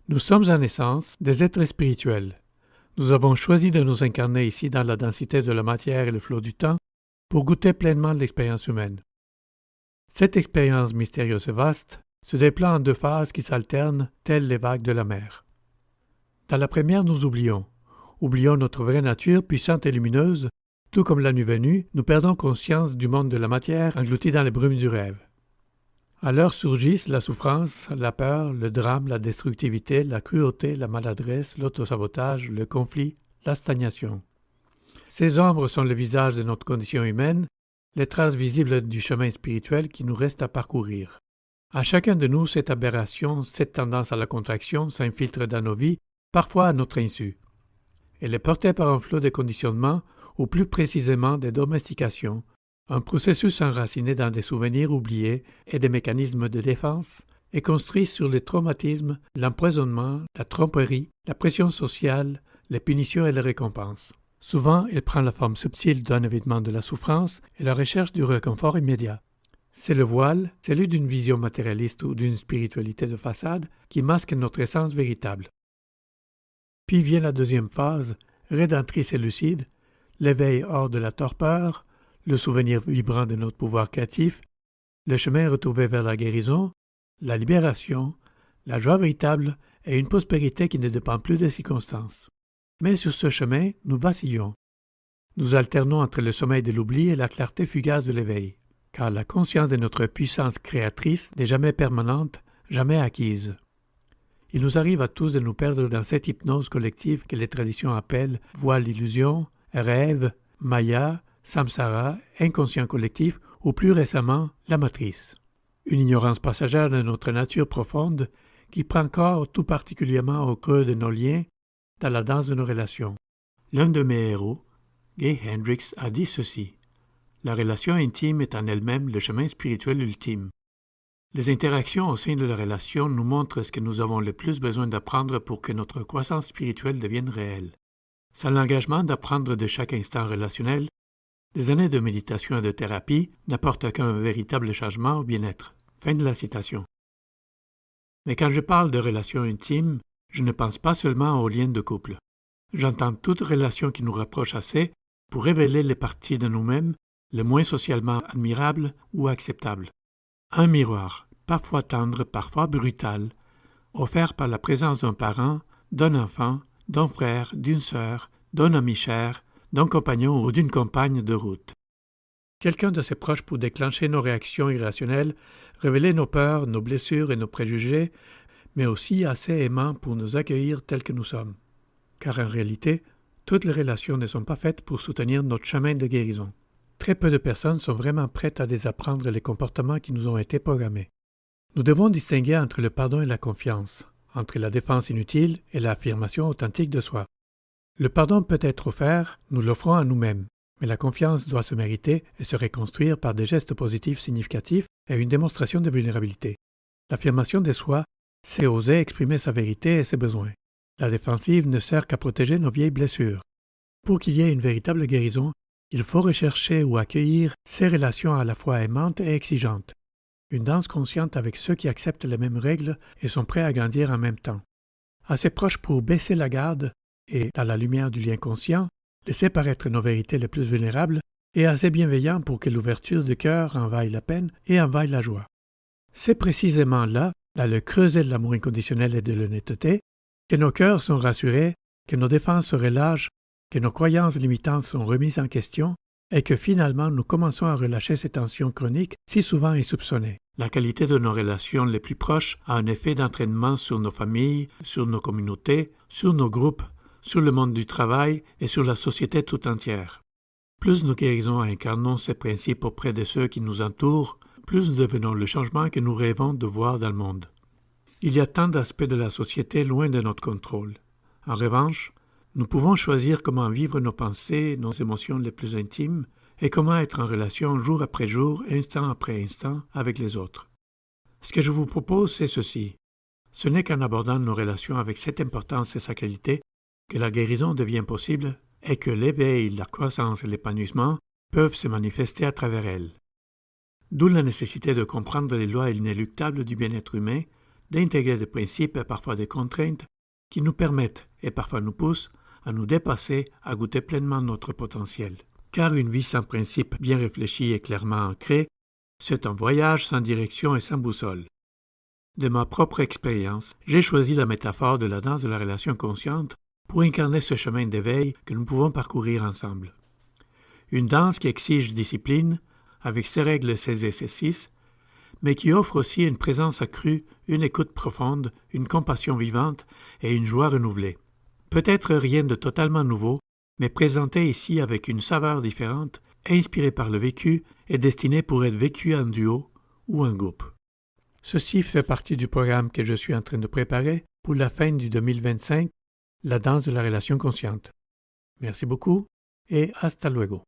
Nous sommes en essence des êtres spirituels. Nous avons choisi de nous incarner ici dans la densité de la matière et le flot du temps pour goûter pleinement l'expérience humaine. Cette expérience mystérieuse et vaste se déploie en deux phases qui s'alternent telles les vagues de la mer. Dans la première, nous oublions notre vraie nature puissante et lumineuse, tout comme la nuit venue, nous perdons conscience du monde de la matière englouti dans les brumes du rêve. Alors surgissent la souffrance, la peur, le drame, la destructivité, la cruauté, la maladresse, l'autosabotage, le conflit, la stagnation. Ces ombres sont le visage de notre condition humaine, les traces visibles du chemin spirituel qui nous reste à parcourir. À chacun de nous, cette aberration, cette tendance à la contraction s'infiltre dans nos vies, parfois à notre insu. Elle est portée par un flot de conditionnement, ou plus précisément des domestications, un processus enraciné dans des souvenirs oubliés et des mécanismes de défense, et construit sur les traumatismes, l'empoisonnement, la tromperie, la pression sociale, les punitions et les récompenses. Souvent, il prend la forme subtile d'un évitement de la souffrance et la recherche du réconfort immédiat. C'est le voile, celui d'une vision matérialiste ou d'une spiritualité de façade, qui masque notre essence véritable. Puis vient la deuxième phase, rédemptrice et lucide, l'éveil hors de la torpeur, le souvenir vibrant de notre pouvoir créatif, le chemin retrouvé vers la guérison, la libération, la joie véritable et une prospérité qui ne dépend plus des circonstances. Mais sur ce chemin, nous vacillons. Nous alternons entre le sommeil de l'oubli et la clarté fugace de l'éveil, car la conscience de notre puissance créatrice n'est jamais permanente, jamais acquise. Il nous arrive à tous de nous perdre dans cette hypnose collective que les traditions appellent voile d'illusion, rêve, maya, samsara, inconscient collectif ou plus récemment la matrice. Une ignorance passagère de notre nature profonde qui prend corps tout particulièrement au creux de nos liens dans la danse de nos relations. L'un de mes héros, Gay Hendricks, a dit ceci: « La relation intime est en elle-même le chemin spirituel ultime. Les interactions au sein de la relation nous montrent ce que nous avons le plus besoin d'apprendre pour que notre croissance spirituelle devienne réelle. Sans l'engagement d'apprendre de chaque instant relationnel, des années de méditation et de thérapie n'apportent qu'un véritable changement au bien-être. » Fin de la citation. Mais quand je parle de relations intimes, je ne pense pas seulement aux liens de couple. J'entends toute relation qui nous rapproche assez pour révéler les parties de nous-mêmes les moins socialement admirables ou acceptables. Un miroir, parfois tendre, parfois brutal, offert par la présence d'un parent, d'un enfant, d'un frère, d'une sœur, d'un ami cher, d'un compagnon ou d'une compagne de route. Quelqu'un de ses proches pour déclencher nos réactions irrationnelles, révéler nos peurs, nos blessures et nos préjugés, mais aussi assez aimant pour nous accueillir tels que nous sommes. Car en réalité, toutes les relations ne sont pas faites pour soutenir notre chemin de guérison. Très peu de personnes sont vraiment prêtes à désapprendre les comportements qui nous ont été programmés. Nous devons distinguer entre le pardon et la confiance, entre la défense inutile et l'affirmation authentique de soi. Le pardon peut être offert, nous l'offrons à nous-mêmes, mais la confiance doit se mériter et se reconstruire par des gestes positifs significatifs et une démonstration de vulnérabilité. L'affirmation de soi, c'est oser exprimer sa vérité et ses besoins. La défensive ne sert qu'à protéger nos vieilles blessures. Pour qu'il y ait une véritable guérison, il faut rechercher ou accueillir ces relations à la fois aimantes et exigeantes. Une danse consciente avec ceux qui acceptent les mêmes règles et sont prêts à grandir en même temps. Assez proches pour baisser la garde et, dans la lumière du lien conscient, laisser paraître nos vérités les plus vulnérables et assez bienveillants pour que l'ouverture du cœur en vaille la peine et en vaille la joie. C'est précisément là, dans le creuset de l'amour inconditionnel et de l'honnêteté, que nos cœurs sont rassurés, que nos défenses se relâchent, que nos croyances limitantes sont remises en question et que finalement nous commençons à relâcher ces tensions chroniques si souvent insoupçonnées. La qualité de nos relations les plus proches a un effet d'entraînement sur nos familles, sur nos communautés, sur nos groupes, sur le monde du travail et sur la société tout entière. Plus nous guérissons et incarnons ces principes auprès de ceux qui nous entourent, plus nous devenons le changement que nous rêvons de voir dans le monde. Il y a tant d'aspects de la société loin de notre contrôle. En revanche, nous pouvons choisir comment vivre nos pensées, nos émotions les plus intimes et comment être en relation jour après jour, instant après instant, avec les autres. Ce que je vous propose, c'est ceci. Ce n'est qu'en abordant nos relations avec cette importance et sacralité que la guérison devient possible et que l'éveil, la croissance et l'épanouissement peuvent se manifester à travers elle. D'où la nécessité de comprendre les lois inéluctables du bien-être humain, d'intégrer des principes et parfois des contraintes qui nous permettent et parfois nous poussent à nous dépasser, à goûter pleinement notre potentiel. Car une vie sans principes bien réfléchis et clairement ancrés, c'est un voyage sans direction et sans boussole. De ma propre expérience, j'ai choisi la métaphore de la danse de la relation consciente pour incarner ce chemin d'éveil que nous pouvons parcourir ensemble. Une danse qui exige discipline, avec ses règles et ses exercices, mais qui offre aussi une présence accrue, une écoute profonde, une compassion vivante et une joie renouvelée. Peut-être rien de totalement nouveau, mais présenté ici avec une saveur différente, inspiré par le vécu et destiné pour être vécu en duo ou en groupe. Ceci fait partie du programme que je suis en train de préparer pour la fin du 2025, la danse de la relation consciente. Merci beaucoup et hasta luego.